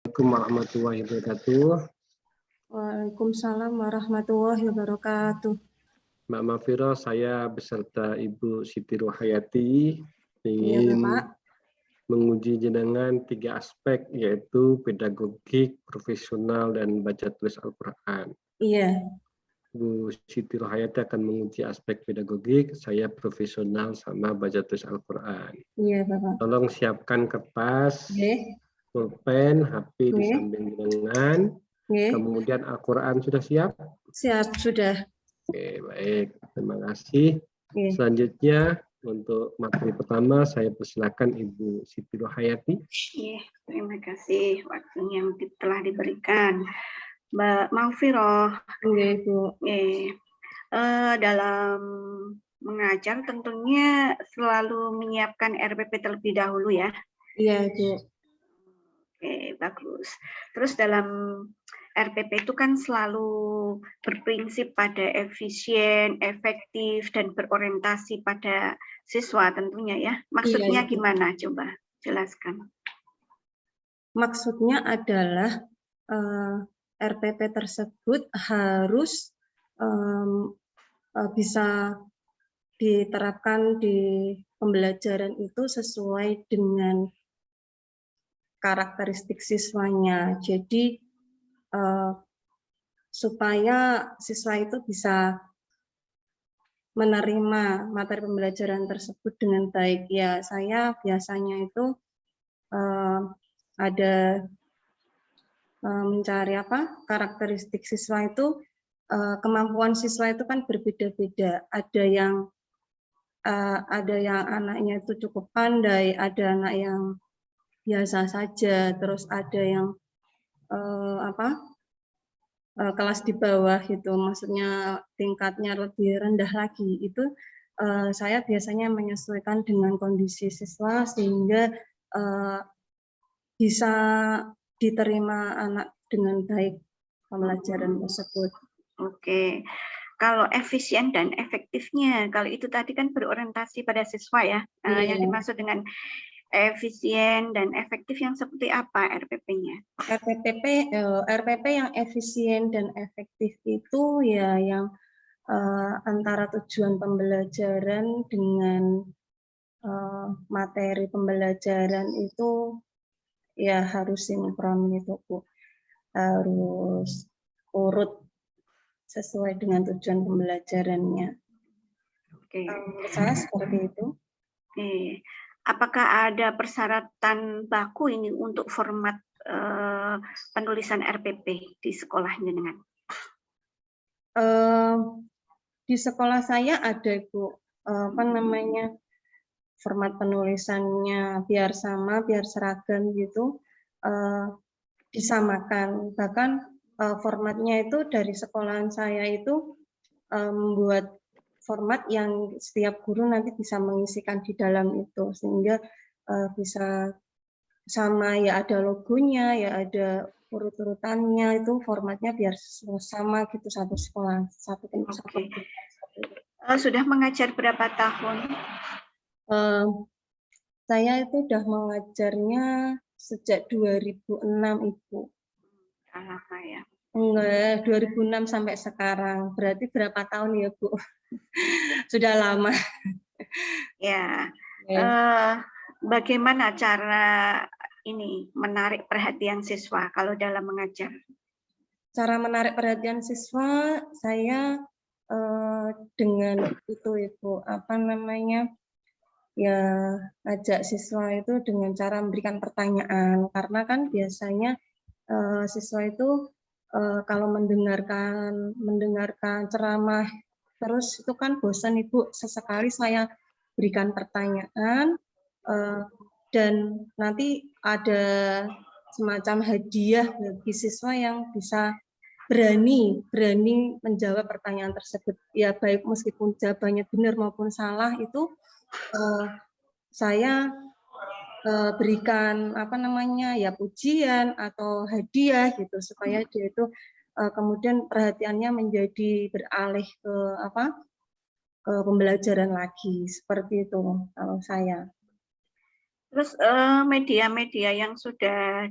Assalamualaikum warahmatullahi wabarakatuh. Waalaikumsalam warahmatullahi wabarakatuh. Mbak Mafiro, saya beserta Ibu Siti Ruhayati ingin menguji jenengan 3 aspek, yaitu pedagogik, profesional, dan baca tulis Al-Quran. Iya. Bu Siti Ruhayati akan menguji aspek pedagogik, saya profesional sama baca tulis Al-Quran. Iya, Bapak. Tolong siapkan kertas, pulpen, HP disamping jenengan. Kemudian Al-Quran sudah siap? Siap, sudah. Oke, baik. Terima kasih. Selanjutnya, untuk materi pertama, saya persilakan Ibu Siti Ruhayati. Terima kasih waktunya yang telah diberikan. Mbak Mafiro, dalam mengajar tentunya selalu menyiapkan RPP terlebih dahulu ya? Iya, Bu. Oke, bagus. Terus dalam RPP itu kan selalu berprinsip pada efisien, efektif, dan berorientasi pada siswa tentunya ya. Maksudnya gimana? Coba jelaskan. Maksudnya adalah RPP tersebut harus bisa diterapkan di pembelajaran itu sesuai dengan karakteristik siswanya. Jadi supaya siswa itu bisa menerima materi pembelajaran tersebut dengan baik. Ya, saya biasanya itu ada mencari karakteristik siswa itu, kemampuan siswa itu kan berbeda-beda. Ada yang anaknya itu cukup pandai, ada anak yang biasa saja, terus ada yang kelas di bawah gitu, maksudnya tingkatnya lebih rendah lagi. Itu saya biasanya menyesuaikan dengan kondisi siswa sehingga bisa diterima anak dengan baik pembelajaran tersebut. Oke. Kalau efisien dan efektifnya, kalau itu tadi kan berorientasi pada siswa ya. Yang dimaksud dengan efisien dan efektif yang seperti apa RPP-nya? RPP yang efisien dan efektif itu ya yang antara tujuan pembelajaran dengan materi pembelajaran itu ya harus sinkron gitu, Bu. Harus urut sesuai dengan tujuan pembelajarannya. Oke. Saya seperti itu. Oke. Apakah ada persyaratan baku ini untuk format penulisan RPP di sekolahnya dengan? Di sekolah saya ada, Bu, format penulisannya biar sama, biar seragam gitu, disamakan. Bahkan formatnya itu dari sekolahan saya itu membuat format yang setiap guru nanti bisa mengisikan di dalam itu, sehingga bisa sama, ya ada logonya, ya ada urut-urutannya, itu formatnya biar sama gitu satu sekolah, satu tempat. Sudah mengajar berapa tahun? Saya itu udah mengajarnya sejak 2006, Ibu. Lama ya? Enggak, 2006 sampai sekarang. Berarti berapa tahun ya, Bu? Sudah lama. Ya. Bagaimana cara ini menarik perhatian siswa kalau dalam mengajar? Cara menarik perhatian siswa, saya dengan itu, Ibu, ya ajak siswa itu dengan cara memberikan pertanyaan, karena kan biasanya siswa itu kalau mendengarkan ceramah terus itu kan bosan, Ibu. Sesekali saya berikan pertanyaan dan nanti ada semacam hadiah bagi siswa yang bisa berani menjawab pertanyaan tersebut. Ya baik meskipun jawabannya benar maupun salah, itu saya berikan ya pujian atau hadiah gitu, supaya dia itu kemudian perhatiannya menjadi beralih ke ke pembelajaran lagi, seperti itu kalau saya. Terus media-media yang sudah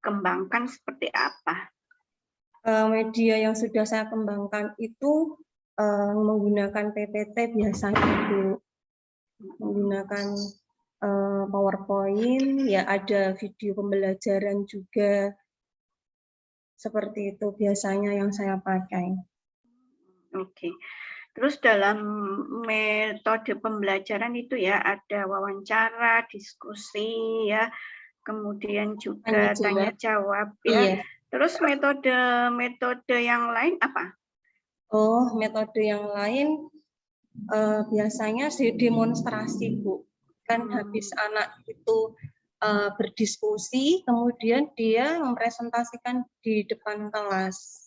kembangkan seperti apa? Media yang sudah saya kembangkan itu menggunakan PPT biasanya, Bu. Menggunakan PowerPoint, ya ada video pembelajaran juga. Seperti itu biasanya yang saya pakai. Oke. Terus dalam metode pembelajaran itu ya ada wawancara, diskusi ya, kemudian juga tanya jawab ya. Iya. Terus metode yang lain apa? Oh, metode yang lain biasanya demonstrasi, Bu. Kan habis anak itu berdiskusi, kemudian dia mempresentasikan di depan kelas.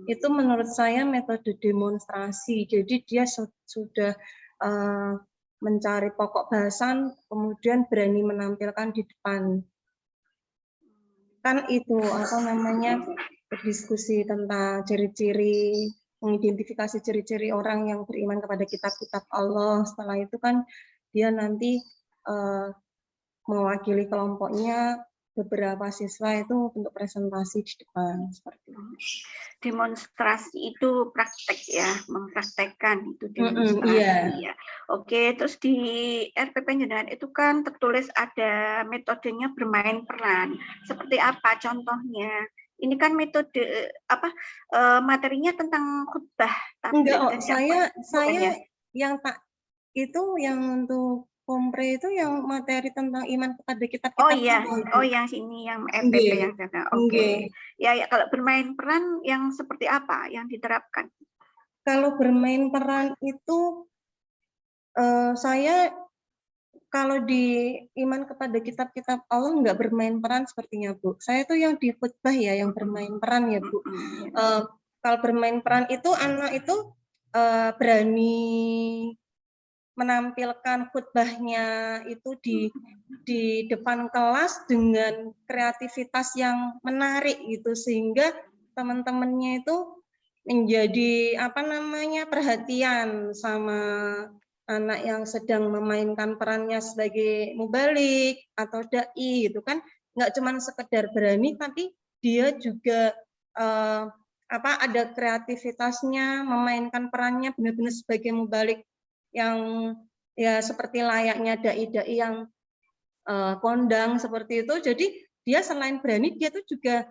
Itu menurut saya metode demonstrasi. Jadi dia sudah mencari pokok bahasan, kemudian berani menampilkan di depan. Kan itu apa namanya, berdiskusi tentang ciri-ciri, mengidentifikasi ciri-ciri orang yang beriman kepada kitab-kitab Allah. Setelah itu kan dia nanti mewakili kelompoknya, beberapa siswa itu untuk presentasi di depan seperti itu. Demonstrasi itu praktek ya, mempraktekkan itu demonstrasi ya. Oke, terus di RPP Jenengan itu kan tertulis ada metodenya bermain peran. Seperti apa contohnya? Ini kan metode apa? Materinya tentang khutbah. Enggak, saya yang tak itu yang untuk kompre itu yang materi tentang iman kepada kitab-kitab. Oh iya, oh yang sini yang RPP yang saya. Oke. Ya, kalau bermain peran yang seperti apa yang diterapkan? Kalau bermain peran itu saya kalau di iman kepada kitab-kitab Allah nggak bermain peran sepertinya, Bu. Saya tuh yang di khutbah ya yang bermain peran ya, Bu. Kalau bermain peran itu anak itu berani menampilkan khutbahnya itu di depan kelas dengan kreativitas yang menarik gitu, sehingga teman-temannya itu menjadi apa namanya perhatian sama anak yang sedang memainkan perannya sebagai mubalik atau dai gitu kan, nggak cuma sekedar berani tapi dia juga ada kreativitasnya memainkan perannya benar-benar sebagai mubalik yang ya seperti layaknya dai-dai yang kondang seperti itu. Jadi dia selain berani, dia tuh juga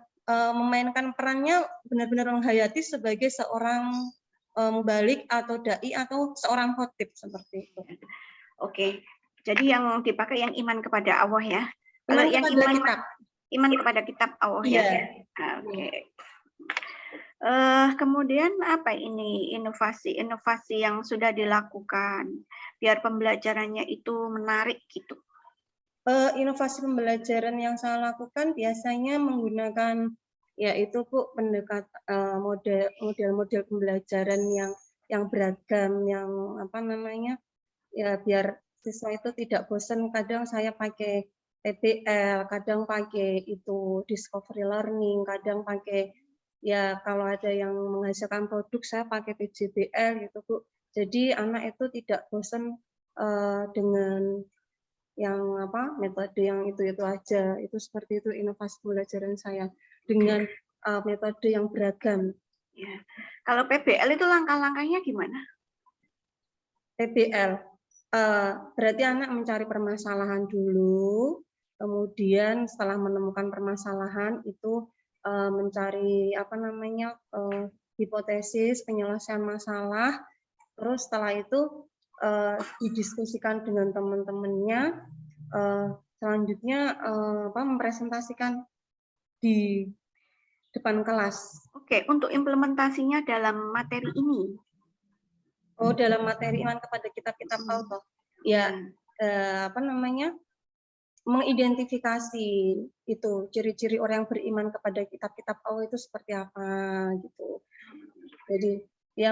memainkan perannya benar-benar menghayati sebagai seorang mubalik atau dai atau seorang khotib seperti itu. Oke, jadi yang dipakai yang iman kepada Allah ya. Iman kepada kitab. Iman kepada kitab Allah ya. Oke. Kemudian apa ini inovasi yang sudah dilakukan biar pembelajarannya itu menarik gitu? Inovasi pembelajaran yang saya lakukan biasanya menggunakan yaitu Bu model-model pembelajaran yang beragam, yang apa namanya ya biar siswa itu tidak bosan. Kadang saya pakai PBL, kadang pakai itu discovery learning, kadang pakai ya kalau ada yang menghasilkan produk saya pakai PJBL gitu Bu. Jadi anak itu tidak bosan dengan yang metode yang itu aja. Itu seperti itu inovasi pembelajaran saya dengan metode yang beragam. Ya. Kalau PBL itu langkah-langkahnya gimana? PBL berarti anak mencari permasalahan dulu, kemudian setelah menemukan permasalahan itu mencari hipotesis penyelesaian masalah, terus setelah itu didiskusikan dengan teman-temannya, selanjutnya mempresentasikan di depan kelas. Oke, untuk implementasinya dalam materi ini? Oh, dalam materi iman kepada kitab-kitab Allah. Ya, mengidentifikasi itu ciri-ciri orang yang beriman kepada kitab-kitab Allah itu seperti apa gitu. Jadi dia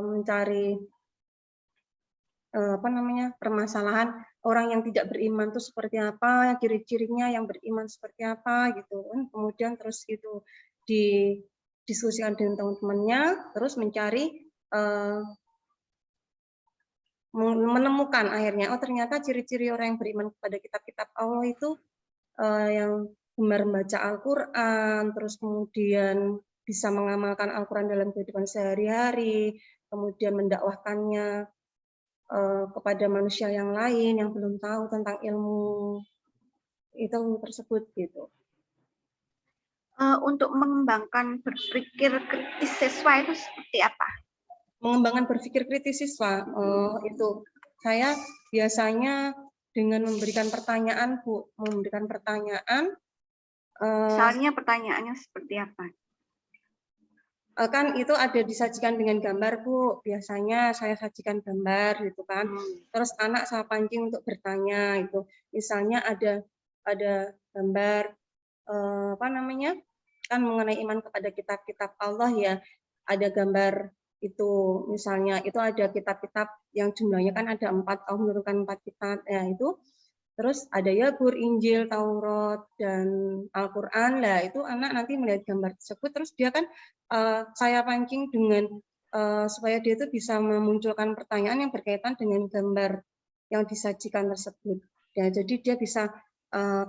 mencari permasalahan orang yang tidak beriman itu seperti apa, ciri-cirinya yang beriman seperti apa gitu kan. Kemudian terus itu didiskusikan dengan teman-temannya, terus mencari menemukan akhirnya ternyata ciri-ciri orang yang beriman kepada kitab-kitab Allah itu yang gemar membaca Al-Quran, terus kemudian bisa mengamalkan Al-Quran dalam kehidupan sehari-hari, kemudian mendakwahkannya kepada manusia yang lain yang belum tahu tentang ilmu itu tersebut gitu. Untuk mengembangkan berpikir kritis siswa itu seperti apa? Mengembangkan berpikir kritis siswa, itu saya biasanya dengan memberikan pertanyaan, Bu, memberikan pertanyaan. Misalnya pertanyaannya seperti apa? Kan itu ada disajikan dengan gambar, Bu. Biasanya saya sajikan gambar gitu kan. Terus anak saya pancing untuk bertanya itu. Misalnya ada gambar apa namanya? Kan mengenai iman kepada kitab-kitab Allah ya. Ada gambar itu misalnya itu ada kitab-kitab yang jumlahnya kan ada 4, Allah menurunkan 4 kitab ya itu. Terus ada Zabur, Injil, Taurat, dan Al-Quran. Lah itu anak nanti melihat gambar tersebut, terus dia kan saya pancing dengan supaya dia itu bisa memunculkan pertanyaan yang berkaitan dengan gambar yang disajikan tersebut. Ya, jadi dia bisa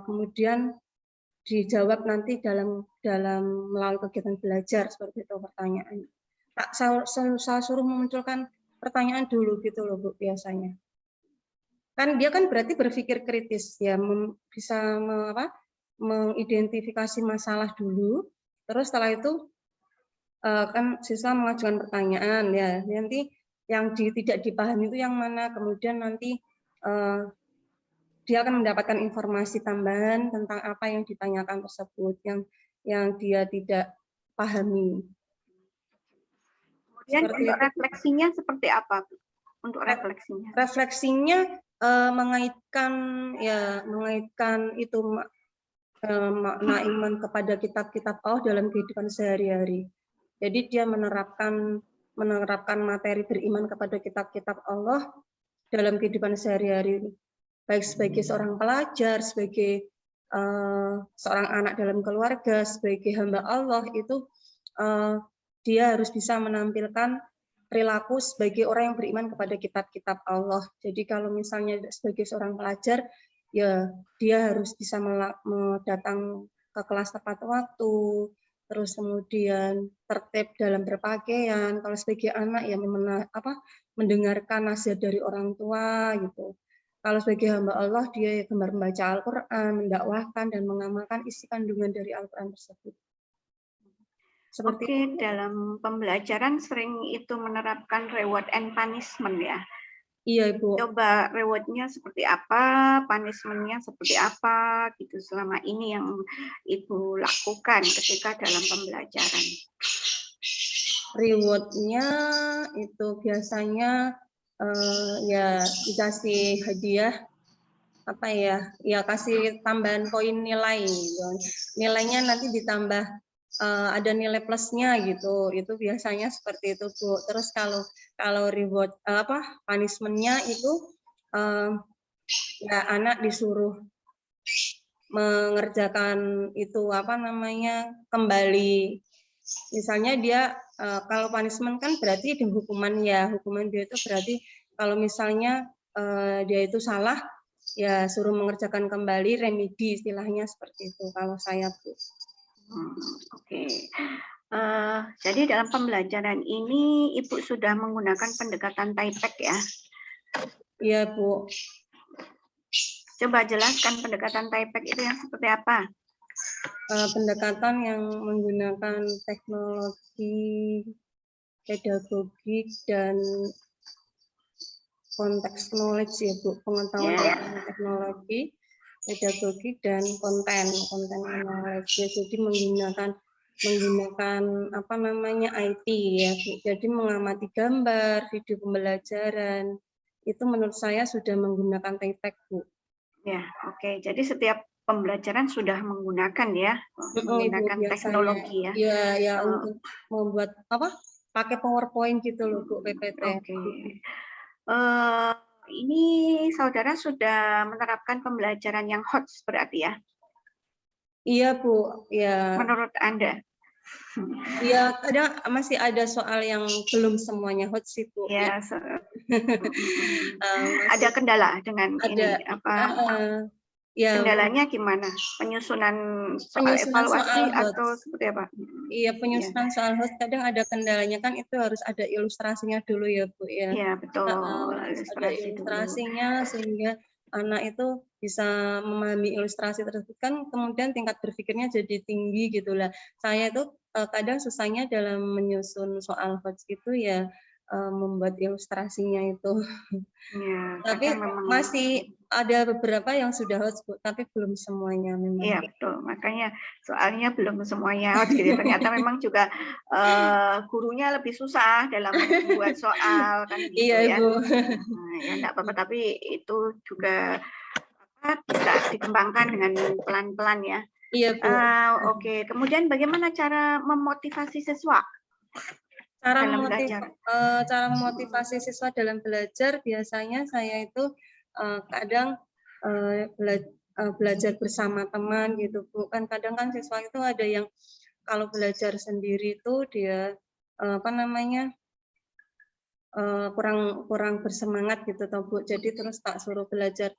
kemudian dijawab nanti dalam melalui kegiatan belajar seperti itu pertanyaan. Saya suruh memunculkan pertanyaan dulu gitu loh, Bu, biasanya. Kan dia kan berarti berpikir kritis ya, bisa mengidentifikasi masalah dulu, terus setelah itu kan siswa mengajukan pertanyaan ya, nanti yang tidak dipahami itu yang mana, kemudian nanti dia akan mendapatkan informasi tambahan tentang apa yang ditanyakan tersebut yang dia tidak pahami. Kemudian untuk refleksinya seperti apa? Untuk refleksinya? Refleksinya mengaitkan itu makna iman kepada kitab-kitab Allah dalam kehidupan sehari-hari. Jadi dia menerapkan materi beriman kepada kitab-kitab Allah dalam kehidupan sehari-hari, baik sebagai seorang pelajar, sebagai seorang anak dalam keluarga, sebagai hamba Allah, itu dia harus bisa menampilkan perilaku sebagai orang yang beriman kepada kitab-kitab Allah. Jadi kalau misalnya sebagai seorang pelajar, ya dia harus bisa datang ke kelas tepat waktu, terus kemudian tertib dalam berpakaian. Kalau sebagai anak ya mendengarkan nasihat dari orang tua gitu. Kalau sebagai hamba Allah dia gemar membaca Al-Quran, mendakwahkan dan mengamalkan isi kandungan dari Al-Quran tersebut. Oke, dalam pembelajaran sering itu menerapkan reward and punishment ya. Iya, Ibu. Coba rewardnya seperti apa, punishment-nya seperti apa, gitu selama ini yang Ibu lakukan ketika dalam pembelajaran. Reward-nya itu biasanya ya dikasih hadiah, kasih tambahan poin nilai. Nilainya nanti ditambah ada nilai plusnya gitu, itu biasanya seperti itu, Bu. Terus kalau reward punishment-nya itu ya anak disuruh mengerjakan itu kembali. Misalnya dia kalau punishment kan berarti di hukuman dia itu berarti kalau misalnya dia itu salah ya suruh mengerjakan kembali, remedi istilahnya seperti itu kalau saya, Bu. Oke. Jadi dalam pembelajaran ini Ibu sudah menggunakan pendekatan TIPEC ya? Iya, Bu. Coba jelaskan pendekatan TIPEC itu yang seperti apa? Pendekatan yang menggunakan teknologi, pedagogik, dan konteks knowledge ya, Bu. Pengetahuan tentang teknologi, pedagogik, dan konten knowledge. Jadi menggunakan IT ya, Bu. Jadi mengamati gambar, video pembelajaran, itu menurut saya sudah menggunakan TIPEC, Bu. Ya, oke. Jadi setiap pembelajaran sudah menggunakan menggunakan teknologi ya. Ya untuk membuat pakai PowerPoint gitu loh, Bu, PPT. Oke. Ini saudara sudah menerapkan pembelajaran yang HOTS berarti ya? Iya, Bu. Ya. Menurut Anda? Ya, kadang masih ada soal yang belum semuanya HOTS sih, Bu. Ya. Ada kendala dengan ini Ya, Kendalanya gimana? Penyusunan soal penyusunan evaluasi soal atau HOTS. seperti apa? Iya, Ya, penyusunan soal HOTS kadang ada kendalanya kan, itu harus ada ilustrasinya dulu ya Bu ya. ya betul. Harus ada Ilustrasi dulu. ilustrasinya sehingga anak itu bisa memahami ilustrasi tersebut kan, kemudian tingkat berpikirnya jadi tinggi gitu lah. Saya itu kadang susahnya dalam menyusun soal HOTS itu ya membuat ilustrasinya itu. Ya, Tapi kadang memang masih ada beberapa yang sudah HOTS Bu, tapi belum semuanya memang. iya betul, makanya soalnya belum semuanya harus gitu. Ternyata memang juga gurunya lebih susah dalam membuat soal kan gitu Iya ya. Bu. Nah, ya enggak apa-apa, tapi itu juga bisa dikembangkan dengan pelan-pelan ya. Iya Bu. Oke, kemudian bagaimana cara memotivasi siswa Cara dalam belajar? memotivasi siswa dalam belajar biasanya saya itu kadang belajar bersama teman gitu Bu. Kan kadang kan siswa itu ada yang kalau belajar sendiri itu dia kurang bersemangat gitu toh Bu. Jadi terus tak suruh belajar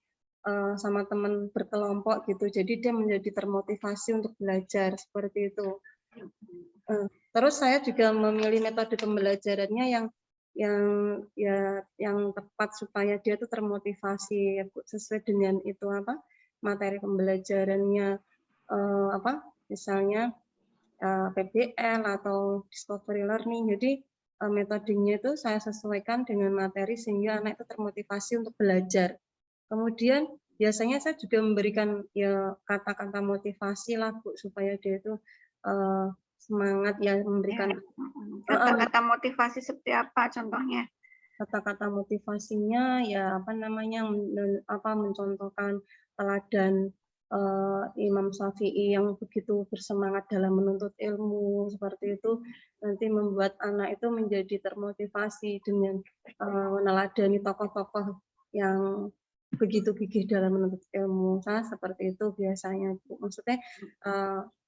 sama teman berkelompok gitu. Jadi dia menjadi termotivasi untuk belajar seperti itu. Terus saya juga memilih metode pembelajarannya yang tepat supaya dia tuh termotivasi ya Bu, sesuai dengan itu materi pembelajarannya misalnya PBL atau discovery learning. Jadi metodenya itu saya sesuaikan dengan materi sehingga anak itu termotivasi untuk belajar. Kemudian biasanya saya juga memberikan ya kata-kata motivasi lah Bu, supaya dia itu semangat ya memberikan kata-kata motivasi seperti apa contohnya? Kata-kata motivasinya ya mencontohkan teladan Imam Syafi'i yang begitu bersemangat dalam menuntut ilmu seperti itu, nanti membuat anak itu menjadi termotivasi dengan meneladani tokoh-tokoh yang begitu gigih dalam menuntut ilmu. Saya seperti itu biasanya, maksudnya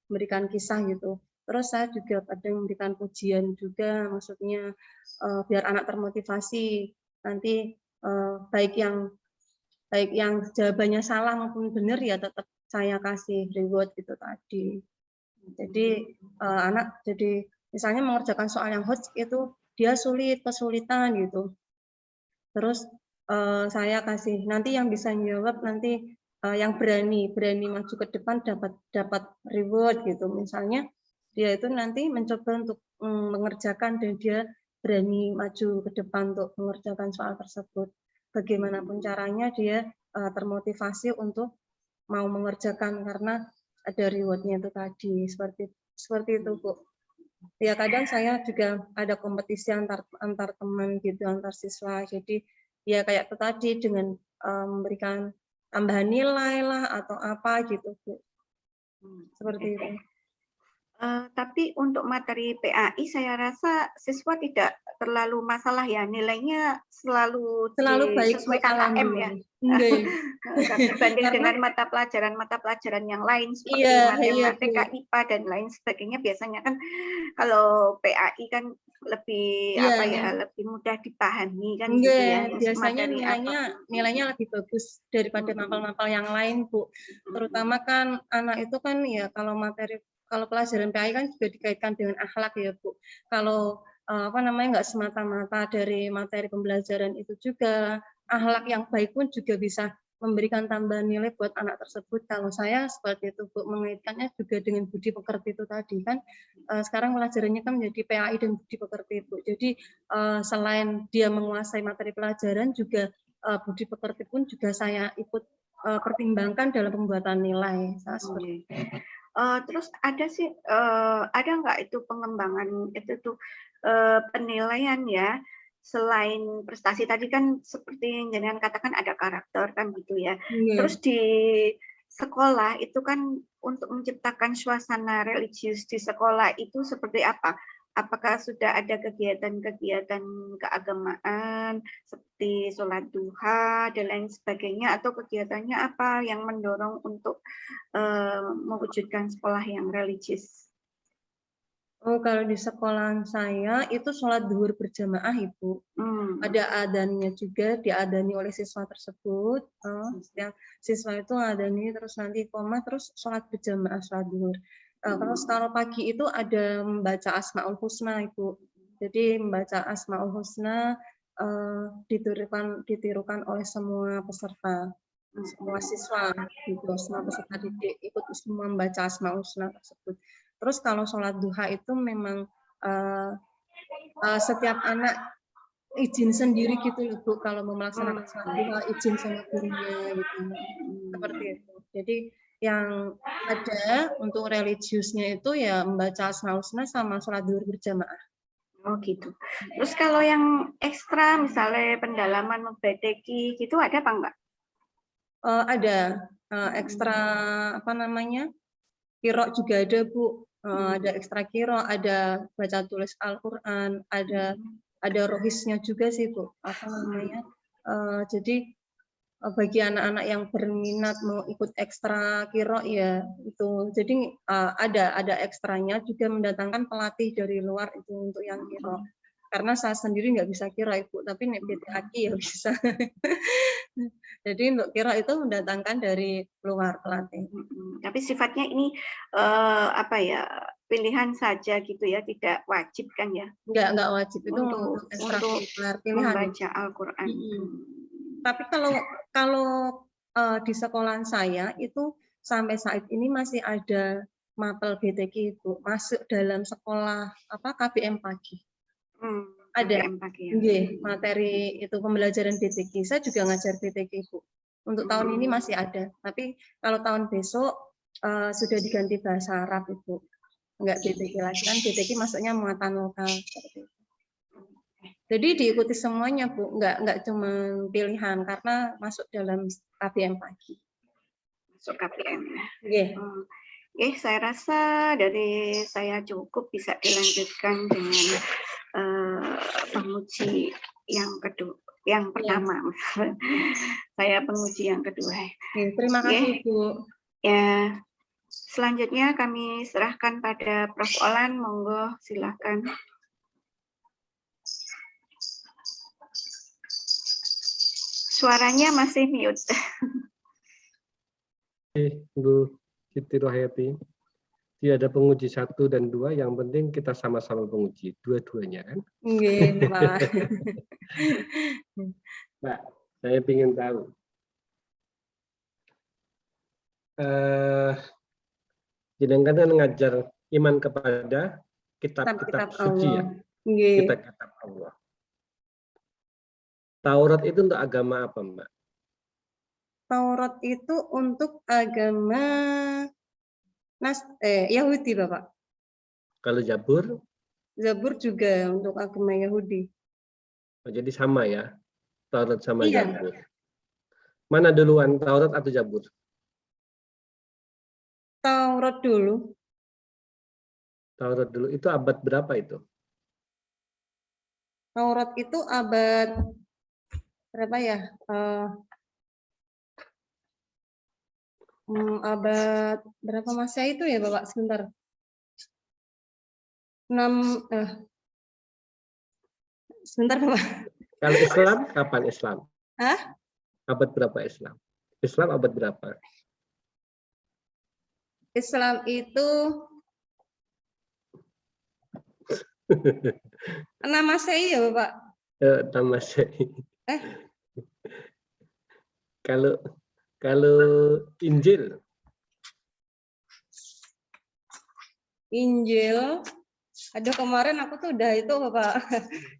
memberikan kisah gitu. Terus saya juga kadang memberikan pujian juga, maksudnya biar anak termotivasi. Nanti baik yang jawabannya salah maupun benar ya tetap saya kasih reward gitu tadi. Jadi anak jadi misalnya mengerjakan soal yang HOTS itu dia kesulitan gitu. Terus saya kasih nanti yang bisa jawab nanti yang berani maju ke depan dapat reward gitu. Misalnya dia itu nanti mencoba untuk mengerjakan dan dia berani maju ke depan untuk mengerjakan soal tersebut. Bagaimanapun caranya dia termotivasi untuk mau mengerjakan karena ada rewardnya itu tadi. Seperti itu Bu. Ya kadang saya juga ada kompetisi antar teman gitu, antar siswa. Jadi ya kayak itu tadi dengan memberikan tambahan nilai lah atau apa gitu Bu. Seperti itu. Tapi untuk materi PAI saya rasa siswa tidak terlalu masalah ya, nilainya selalu baik disesuaikan KM ya. Dibanding dengan mata pelajaran yang lain seperti matematika, IPA dan lain sebagainya, biasanya kan kalau PAI kan lebih lebih mudah dipahami kan gitu ya. Biasanya nilainya lebih bagus daripada mapel-mapel yang lain Bu. Terutama kan anak itu kan ya kalau pelajaran PAI kan juga dikaitkan dengan akhlak ya Bu. Kalau nggak semata-mata dari materi pembelajaran itu juga akhlak yang baik pun juga bisa memberikan tambahan nilai buat anak tersebut. Kalau saya seperti itu Bu, mengaitkannya juga dengan budi pekerti itu tadi kan. Sekarang pelajarannya kan menjadi PAI dan budi pekerti Bu. Jadi selain dia menguasai materi pelajaran juga budi pekerti pun juga saya ikut pertimbangkan dalam pembuatan nilai. Terus ada nggak itu pengembangan itu tuh penilaian ya, selain prestasi tadi kan seperti yang jenengan katakan ada karakter kan gitu ya. Terus di sekolah itu kan untuk menciptakan suasana religius di sekolah itu seperti apa? Apakah sudah ada kegiatan-kegiatan keagamaan seperti sholat duha dan lain sebagainya, atau kegiatannya apa yang mendorong untuk mewujudkan sekolah yang religius? Oh, kalau di sekolahan saya itu sholat zuhur berjamaah, Ibu. Ada adanya juga, diadani oleh siswa tersebut. Setiap siswa itu adani, terus nanti koma, terus sholat berjamaah, sholat zuhur. Terus kalau pagi itu ada membaca Asmaul Husna, Ibu. Jadi membaca Asmaul Husna ditirukan oleh semua peserta, semua siswa, gitu. Semua peserta didik ikut semua membaca Asmaul Husna tersebut. Terus kalau sholat duha itu memang setiap anak izin sendiri gitu loh, Bu, kalau mau melaksanakan sholat duha, izin sama gurunya gitu. Seperti itu. Jadi yang ada untuk religiusnya itu ya membaca Asmaul Husna sama sholat zuhur berjamaah. Oh gitu. Terus kalau yang ekstra misalnya pendalaman membedeki gitu ada apa enggak? Ada ekstra apa namanya? Qiro juga ada, Bu. Ada ekstra qiro, ada baca tulis Al-Qur'an, ada rohisnya juga sih, Bu. Apa namanya? Jadi bagi anak-anak yang berminat mau ikut ekstra qiro ya itu. Jadi ada ekstranya juga mendatangkan pelatih dari luar itu untuk yang qiro. Karena saya sendiri nggak bisa qiro, Ibu, tapi nek BTAQ ya bisa. Jadi untuk qiro itu mendatangkan dari luar pelatih. Tapi sifatnya ini apa ya, pilihan saja gitu ya, tidak wajib kan ya? Nggak wajib, itu untuk pilihan. Membaca Al-Qur'an. Tapi kalau di sekolahan saya itu sampai saat ini masih ada mapel BTQ, itu masuk dalam sekolah KBM pagi. Ada materi itu pembelajaran BTQ. Saya juga ngajar BTQ, Bu. Untuk tahun ini masih ada. Tapi kalau tahun besok sudah diganti bahasa Arab, Ibu. Enggak BTQ lagi, kan BTQ masuknya muatan lokal seperti itu. Jadi diikuti semuanya, Bu. Enggak cuma pilihan karena masuk dalam KBM pagi. Masuk KBM ya. Saya rasa dari saya cukup, bisa dilanjutkan dengan penguji yang kedua, yang pertama. Saya penguji yang kedua. Terima kasih, Bu. Ya, selanjutnya kami serahkan pada Prof. Olan, monggo silakan. Suaranya masih mute. Bu Siti Rohayati. Tidak ada penguji 1 dan 2, yang penting kita sama-sama penguji dua-duanya kan. Iya, Pak. Mbak, saya ingin tahu. Jenengan kan ngajar iman kepada kitab-kitab suci ya. Kitab-kitab Allah. Taurat itu untuk agama apa, Mbak? Taurat itu untuk agama Yahudi, Bapak. Kalau Zabur? Zabur juga untuk agama Yahudi. Jadi sama ya, Taurat sama Zabur. Mana duluan, Taurat atau Zabur? Taurat dulu. Taurat dulu. Itu abad berapa itu? Taurat itu abad berapa ya? Abad berapa masa itu ya, Bapak? Sebentar. 6 sebentar, Bapak. Kalau Islam kapan Islam? Hah? Abad berapa Islam? Islam abad berapa? Islam itu 6 Masehi ya, Bapak? 6 Masehi. Kalau Injil? Injil, aduh kemarin aku tuh udah itu, Bapak.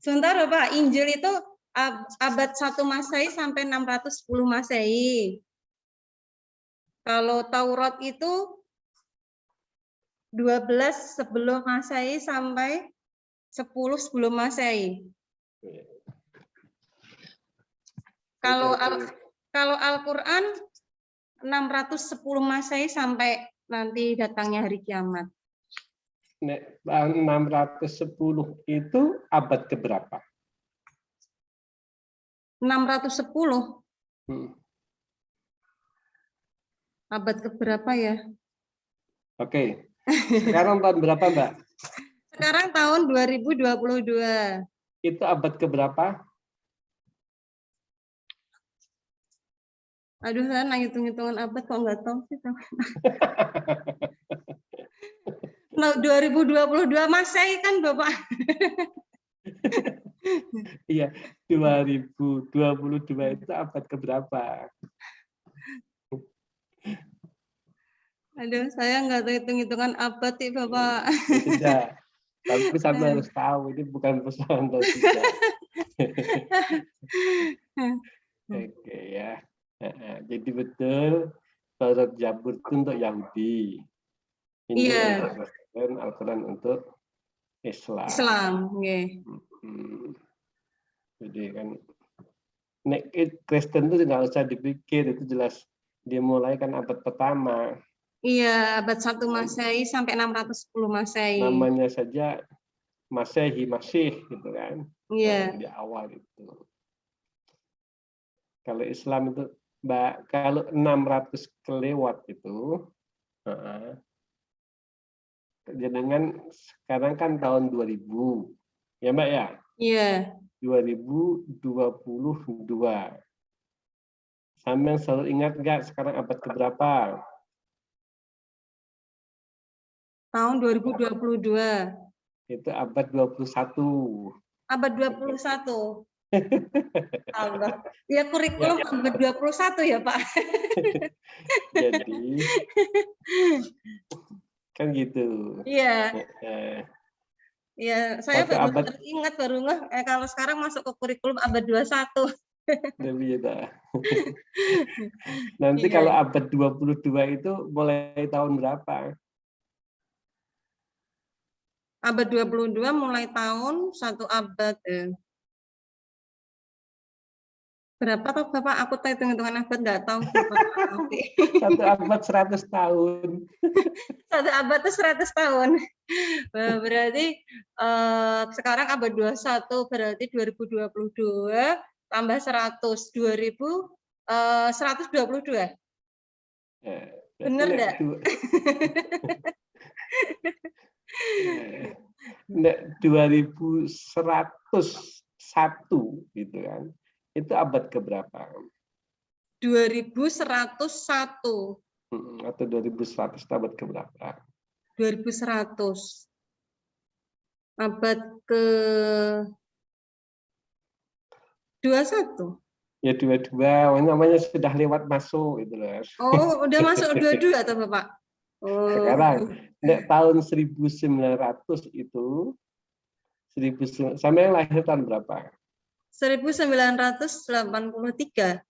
Sebentar, Bapak. Injil itu abad 1 Masehi sampai 610 Masehi. Kalau Taurat itu 12 sebelum Masehi sampai 10 sebelum Masehi. Kalau Al-Qur'an 610 Masehi sampai nanti datangnya hari kiamat. 610 itu abad keberapa? 610. Abad keberapa ya? Oke. Sekarang tahun berapa, Mbak? Sekarang tahun 2022. Itu abad keberapa? Aduh, saya hitung-hitungan abad kok nggak tahu sih. Nah, 2022 Masehi kan, Bapak? Iya, 2022 itu abad keberapa? Aduh, saya nggak tahu hitung-hitungan abad sih, Bapak. Tidak. Tapi sampai harus tahu, ini bukan persoalan tahu tidak. Oke ya. Jadi betul, Taurat Zabur itu untuk Yahudi. Injil Iya. untuk Kristen, Al-Quran untuk Islam. Islam, okay. Jadi kan, Kristen itu nggak usah dipikir, itu jelas dimulai kan abad pertama. Iya, abad 1 Masehi sampai 610 Masehi. Namanya saja Masehi, Masih gitu kan. Iya. Di awal itu. Kalau Islam itu, Mbak, kalau 600 kelewat itu, jenengan sekarang kan tahun 2000, ya Mbak ya? Iya. 2022. Sampai selalu ingat nggak sekarang abad keberapa? Tahun 2022. Itu abad 21. Abad 21. Allah. Ya kurikulum ya. Abad 21 ya Pak. Jadi kan gitu. Iya. Ya, saya baru ingat baru nggak kalau sekarang masuk ke kurikulum abad 21. Nanti kalau abad 22 itu mulai tahun berapa? Abad 22 mulai tahun 1 abad. Berapa toh Bapak? Aku tahu hitung-hitungan abad nggak tahu. 1 abad 100 tahun. 1 abad itu 100 tahun. Berarti sekarang abad 21 berarti 2022 tambah 100 122. Benar enggak? 2101 gitu kan. Itu abad keberapa? 2101. Atau 2100 abad keberapa? 2100. Abad ke 21. Ya 22, namanya sudah lewat masuk itu loh. Oh, udah masuk 22 atau Bapak? Oh. Sekarang tahun 1900 itu sampai yang lahir tahun berapa? 1983.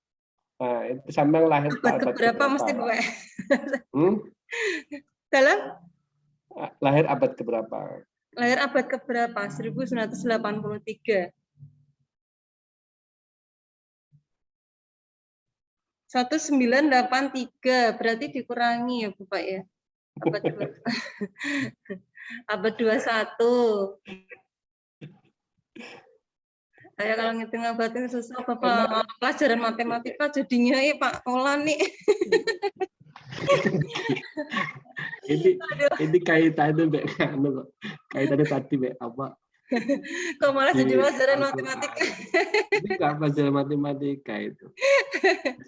Nah, itu sampai yang lahir abad keberapa mesti Bapak? Dalam? Lahir abad keberapa? Lahir abad keberapa? 1983. 1983 berarti dikurangi ya Bapak ya. Abad 21. Saya kalau ngitung abad itu susah Bapak. Pelajaran matematika jadinya Pak Olan nih. ini kaitannya kaitannya tadi apa? Kok malah jadi pelajaran matematika? Ini nggak pelajaran matematika itu.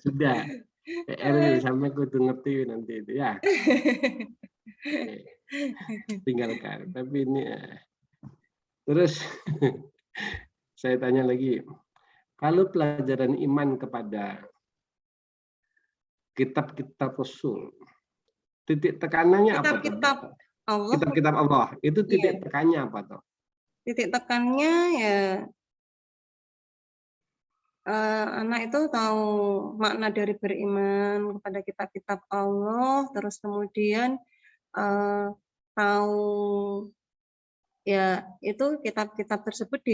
Sudah. PR sampai kudu ngerti nanti itu ya. Tinggalkan. Tapi ini terus saya tanya lagi. Kalau pelajaran iman kepada kitab-kitab Rasul, titik tekanannya apa? Kitab-kitab Allah. Kitab-kitab Allah. Itu titik tekannya apa toh? Titik tekannya ya anak itu tahu makna dari beriman kepada kitab-kitab Allah, terus kemudian tahu ya itu kitab-kitab tersebut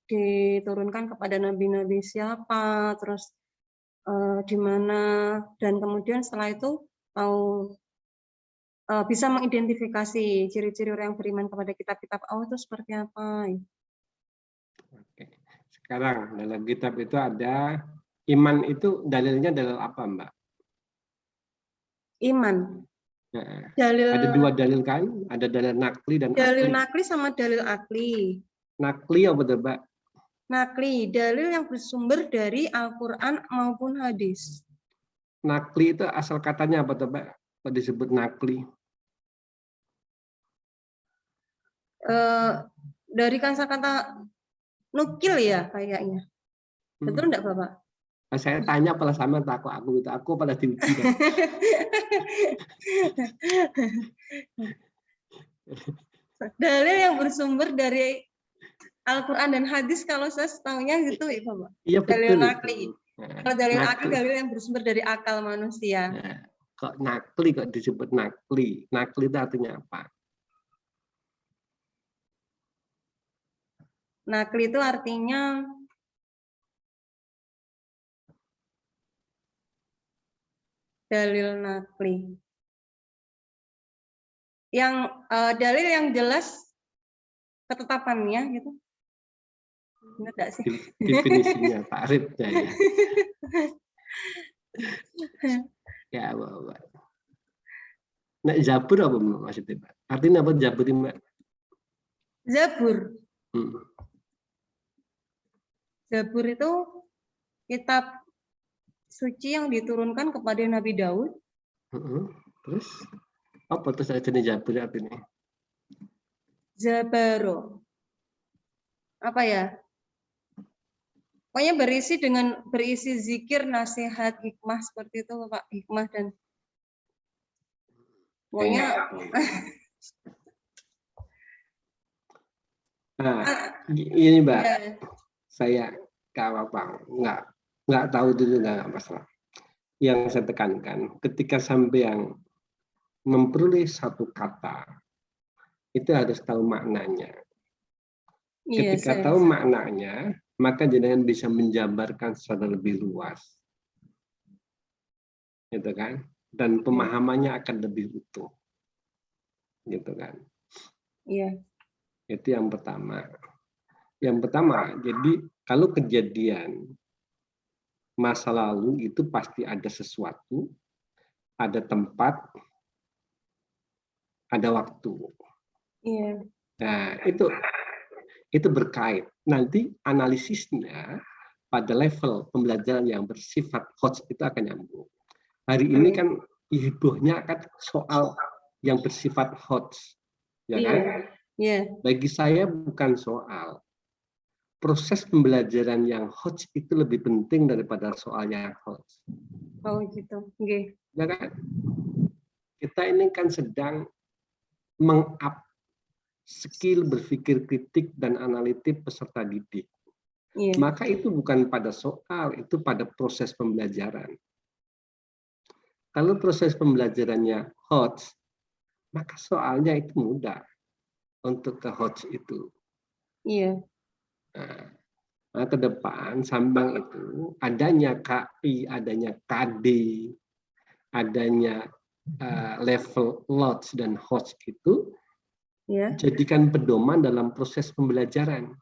diturunkan kepada nabi-nabi siapa, terus di mana, dan kemudian setelah itu tahu bisa mengidentifikasi ciri-ciri orang yang beriman kepada kitab-kitab Allah itu seperti apa. Oke. Sekarang dalam kitab itu ada iman itu dalilnya dalil apa Mbak? Iman. Dalil, ada dua dalil kan? Ada dalil nakli dan dalil akli. nakli sama dalil akli. Nakli apa tuh, Mbak? Nakli, dalil yang bersumber dari Al-Quran maupun hadis. Nakli itu asal katanya apa tuh, Mbak? Apa disebut nakli? Dari kata-kata nukil ya kayaknya. Betul enggak, Bapak? Saya tanya pada sama aku pada diuji kan. Dalil yang bersumber dari Al-Quran dan hadis kalau saya setahunya gitu ya, Bapak. Iya, Dalil betul nakli. Kalau dalil akli, dalil yang bersumber dari akal manusia. Nah, kok nakli kok disebut nakli? Nakli itu artinya apa? Nakli itu artinya dalil nakli. Yang dalil yang jelas ketetapannya gitu. Benar enggak sih? Definisinya, takrifnya ya. Ya, Mbak. Nah, Zabur apa maksudnya, Mbak? Artinya apa Zabur, Mbak? Zabur. Zabur itu kitab suci yang diturunkan kepada Nabi Daud. Terus apa terus jenis Zabur artinya? Zabaro. Apa ya? Pokoknya berisi zikir, nasihat, hikmah seperti itu, Pak. Hikmah dan pokoknya ini, Mbak. ya. Saya apa nggak tahu itu juga nggak masalah. Yang saya tekankan ketika sampai yang memperoleh satu kata itu harus tahu maknanya. Ketika tahu maknanya, maka jenengan bisa menjabarkan secara lebih luas, gitu kan? Dan pemahamannya akan lebih utuh, gitu kan? Iya. Itu yang pertama. Yang pertama, jadi kalau kejadian masa lalu itu pasti ada sesuatu, ada tempat, ada waktu. Iya. Nah, itu berkait. Nanti analisisnya pada level pembelajaran yang bersifat HOTS itu akan nyambung. Hari ini kan hebohnya kan soal yang bersifat HOTS, ya kan? Iya. Bagi saya bukan soal. Proses pembelajaran yang HOTS itu lebih penting daripada soal yang HOTS. Oh gitu. Okay. Ya kan? Kita ini kan sedang meng-up skill berpikir kritik dan analitik peserta didik. Yeah. Maka itu bukan pada soal, itu pada proses pembelajaran. Kalau proses pembelajarannya HOTS, maka soalnya itu mudah untuk ke HOTS itu. Iya. Nah, ke depan sambang itu adanya KI, adanya KD, adanya level LOTS dan HOTS itu jadikan pedoman dalam proses pembelajaran.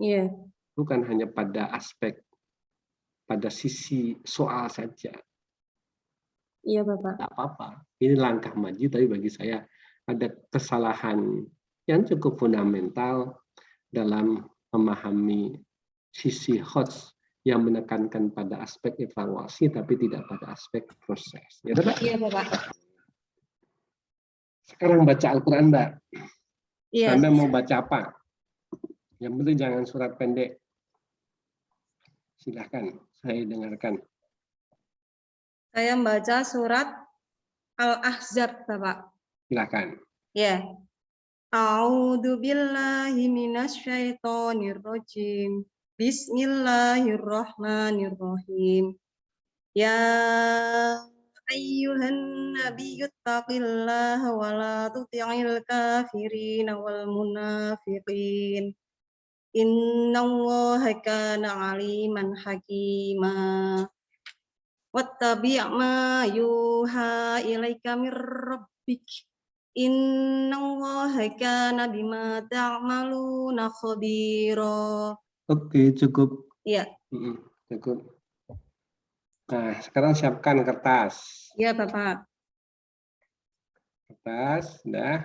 Iya. Bukan hanya pada aspek, pada sisi soal saja. Iya, Bapak. Tidak apa-apa. Ini langkah maju, tapi bagi saya ada kesalahan yang cukup fundamental dalam memahami sisi HOTS yang menekankan pada aspek evaluasi, tapi tidak pada aspek proses. Ya, Bapak? Iya, Bapak. Sekarang baca Al-Quran, Mbak. Iya. Anda mau baca apa? Yang penting jangan surat pendek. Silahkan, saya dengarkan. Saya membaca surat Al-Ahzab, Bapak. Silahkan. Ya. A'udzu billahi minasyaitonir rajim. Bismillahirrahmanirrahim. Ya ayyuhan nabiyyu taqillaha wa la tuti'il kafirin wal munafiqin. Innallaha kana aliman hakima. Wattabi' ma yuha ilaika mir rabbik. Innallaha kana bima ta'maluna khabira. Oke, cukup. Iya. Cukup. Nah, sekarang siapkan kertas. Iya, Bapak. Atas, dah.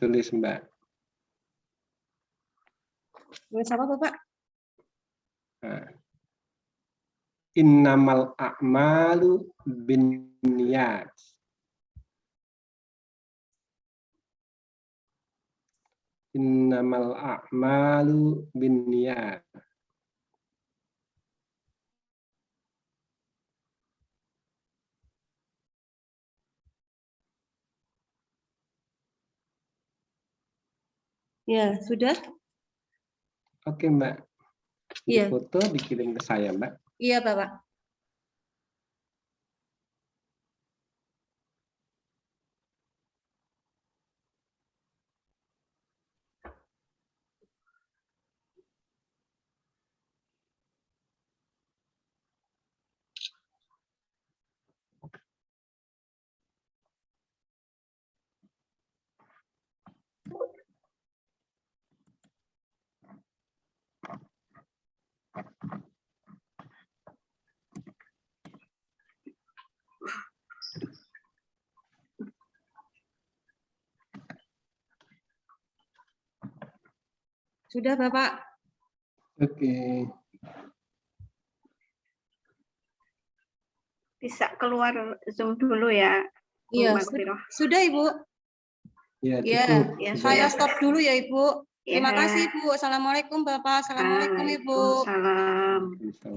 Tulis Mbak. Tulis apa Bapak? Nah. Innamal a'malu binniyat. Innamal a'malu binniyat. Ya, sudah? Oke, Mbak. Iya. Foto dikirim ke saya, Mbak. Iya, Bapak. Sudah, Bapak. Oke. Bisa keluar Zoom dulu ya. Bu Iya, Maghfirah. sudah Ibu. Ya, Ya, cukup. Ya, Sudah. saya stop dulu ya Ibu. Terima Ya. kasih Bu. Assalamualaikum Bapak. Assalamualaikum Ibu. Waalaikumsalam. Waalaikumsalam.